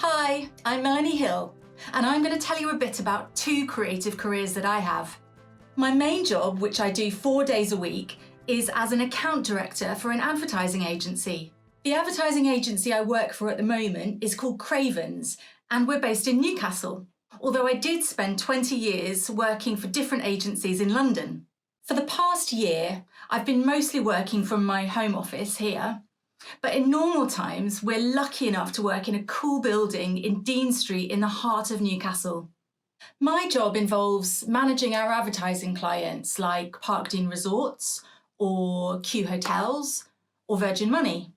Hi, I'm Melanie Hill, and I'm going to tell you a bit about two creative careers that I have. My main job, which I do 4 days a week, is as an account director for an advertising agency. The advertising agency I work for at the moment is called Cravens, and we're based in Newcastle, although I did spend 20 years working for different agencies in London. For the past year, I've been mostly working from my home office here, but in normal times, we're lucky enough to work in a cool building in Dean Street in the heart of Newcastle. My job involves managing our advertising clients like Park Dean Resorts or Q Hotels or Virgin Money.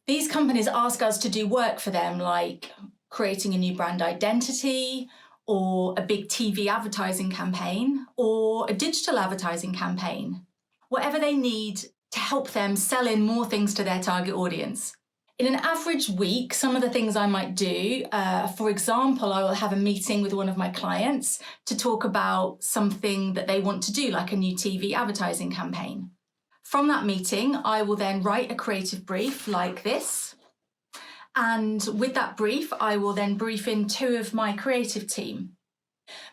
These companies ask us to do work for them like creating a new brand identity or a big TV advertising campaign or a digital advertising campaign, whatever they need to help them sell in more things to their target audience. In an average week, some of the things I might do, for example, I will have a meeting with one of my clients to talk about something that they want to do, like a new TV advertising campaign. From that meeting, I will then write a creative brief like this. And with that brief, I will then brief in two of my creative team.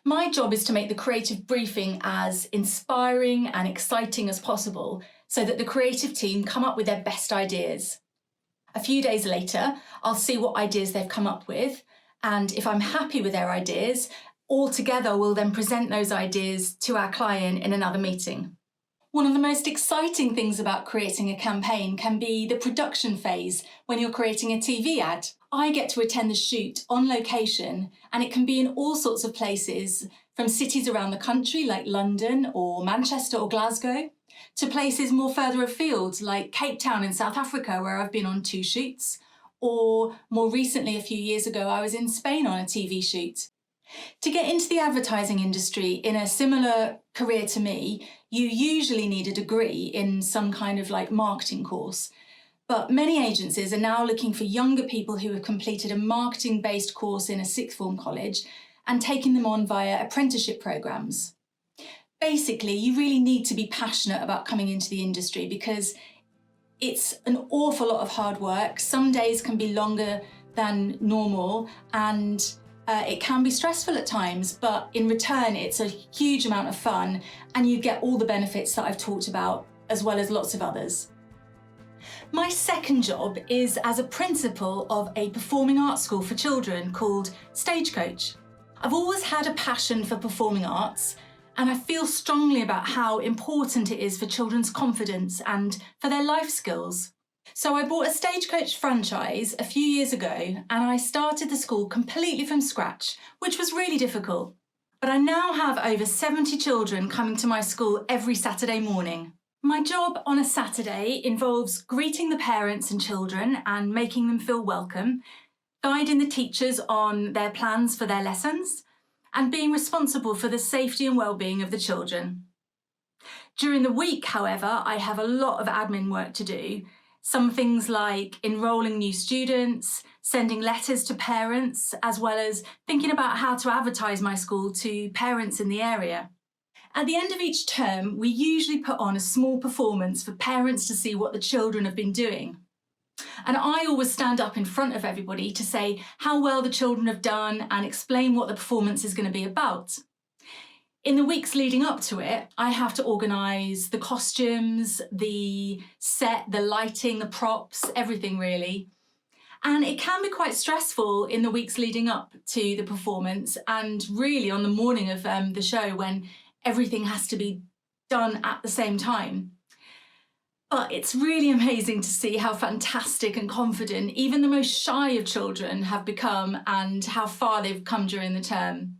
My job is to make the creative briefing as inspiring and exciting as possible so that the creative team come up with their best ideas. A few days later, I'll see what ideas they've come up with, and if I'm happy with their ideas, all together we'll then present those ideas to our client in another meeting. One of the most exciting things about creating a campaign can be the production phase when you're creating a TV ad. I get to attend the shoot on location, and it can be in all sorts of places, from cities around the country like London or Manchester or Glasgow, to places more further afield like Cape Town in South Africa, where I've been on 2 shoots, or more recently, a few years ago, I was in Spain on a TV shoot. To get into the advertising industry in a similar career to me, you usually need a degree in some kind of marketing course. But many agencies are now looking for younger people who have completed a marketing-based course in a sixth form college and taking them on via apprenticeship programs. Basically, you really need to be passionate about coming into the industry because it's an awful lot of hard work. Some days can be longer than normal and it can be stressful at times, but in return, it's a huge amount of fun and you get all the benefits that I've talked about, as well as lots of others. My second job is as a principal of a performing arts school for children called Stagecoach. I've always had a passion for performing arts, and I feel strongly about how important it is for children's confidence and for their life skills. So I bought a Stagecoach franchise a few years ago, and I started the school completely from scratch, which was really difficult. But I now have over 70 children coming to my school every Saturday morning. My job on a Saturday involves greeting the parents and children and making them feel welcome, guiding the teachers on their plans for their lessons, and being responsible for the safety and well-being of the children. During the week, however, I have a lot of admin work to do. Some things like enrolling new students, sending letters to parents, as well as thinking about how to advertise my school to parents in the area. At the end of each term, we usually put on a small performance for parents to see what the children have been doing. And I always stand up in front of everybody to say how well the children have done and explain what the performance is going to be about. In the weeks leading up to it, I have to organise the costumes, the set, the lighting, the props, everything really. And it can be quite stressful in the weeks leading up to the performance and really on the morning of the show when everything has to be done at the same time. But it's really amazing to see how fantastic and confident even the most shy of children have become and how far they've come during the term.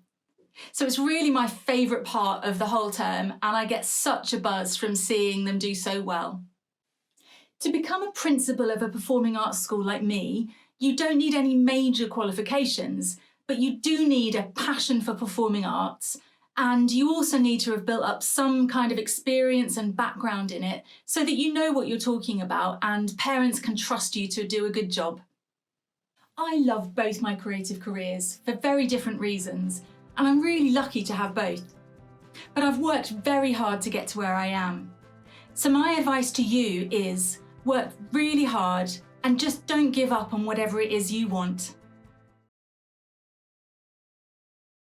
So it's really my favourite part of the whole term, and I get such a buzz from seeing them do so well. To become a principal of a performing arts school like me, you don't need any major qualifications, but you do need a passion for performing arts, and you also need to have built up some kind of experience and background in it so that you know what you're talking about and parents can trust you to do a good job. I love both my creative careers for very different reasons, and I'm really lucky to have both. But I've worked very hard to get to where I am. So my advice to you is work really hard and just don't give up on whatever it is you want.